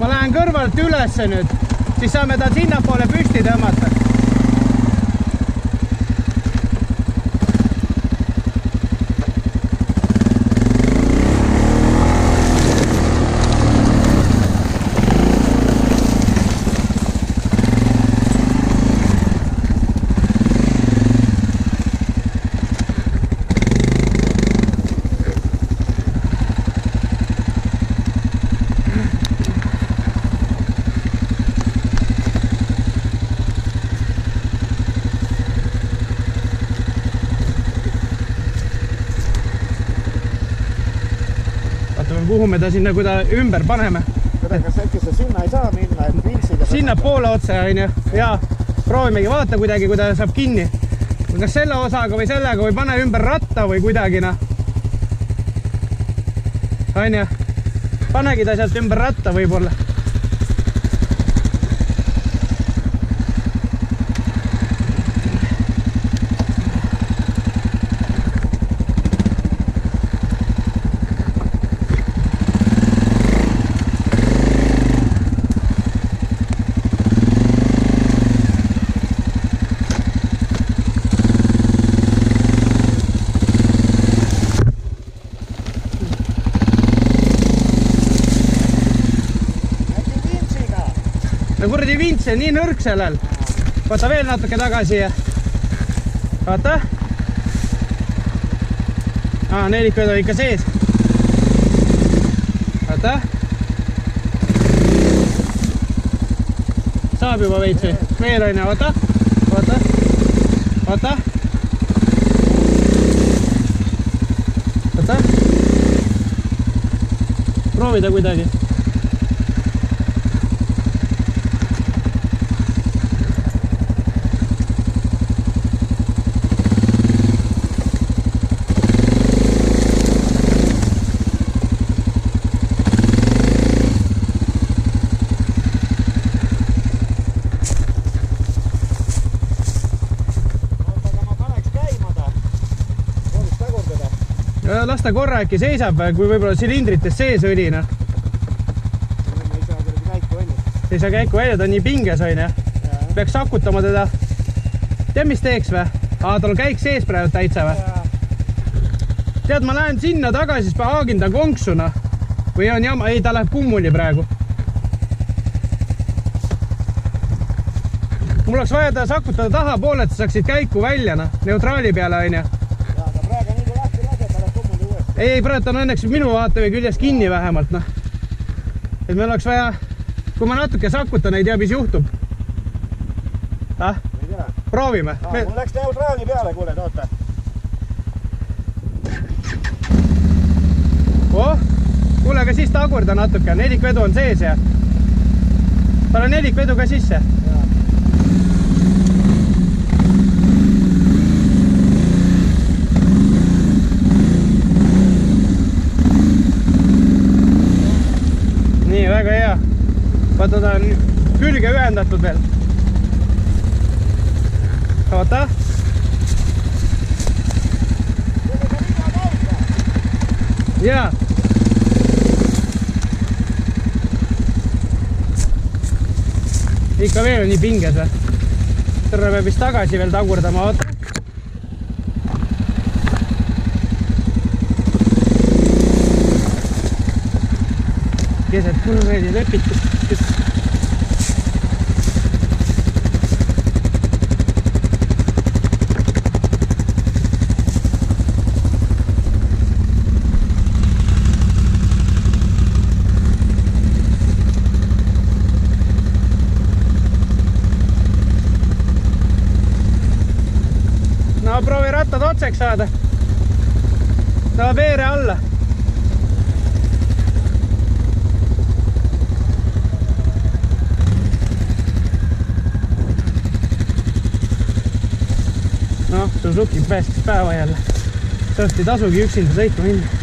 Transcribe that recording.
ma lähen kõrvalt ülesse nüüd, siis saame ta sinnapoole püsti tõmmata. Kuhu me ta sinna, kui ta ümber paneme. Kas äkki see sinna ei saa minna, et vintsiga... Sinna poole otse, on ju. Ja proovimegi vaata kuidagi, kui ta saab kinni. Kas selle osaga või sellega või pane ümber ratta või kuidagi, noh. On ju. Panegi ta sealt ümber ratta võib-olla. No kuradi vints on nii nõrk sellel. Vaata veel natuke tagasi ja... Vaata. Nelikvedu ikka sees. Vaata. Saab juba veits või? Veel on ja vaata. Vaata. Vaata. Vaata. Proovida kuidagi. Las ta korra äkki seisab, kui võib-olla silindrites sees õlina. Ei saa käiku välja, ta on nii pinges, on ju. Peaks sakutama teda. Tead, mis teeks või? Tal on käik sees praegu täitsa või? Tead, ma lähen sinna tagasi, siis haagin ta konksuna. Või on jama? Ei, ta läheb kummuli praegu. Mul oleks vaja ta sakutada taha poole, et sa saaksid käiku välja, neutraali peale, on ju. Ei, praegu on õnneks minu vaata või küljes kinni vähemalt, noh. Et meil oleks vaja, kui ma natuke sakutan, ei tea, mis juhtub. Ei tea. Proovime. Mul läks neutraali peale, kuule, toota. Kuule, aga siis tagurda natuke. Nelikvedu on sees ja... Tal on nelikvedu ka sisse. Väga hea. Vaata, ta on külge ühendatud veel. Vaata. Jaa. Ikka veel on nii pinges või? Terve peab vist tagasi veel tagurdama, vaata. Keset kurvedi lepitust. No proovi rattad otseks saada. Ta veere alla. Suzuki päästis päeva jälle. Sellest ei tasugi üksinda sõitma minna.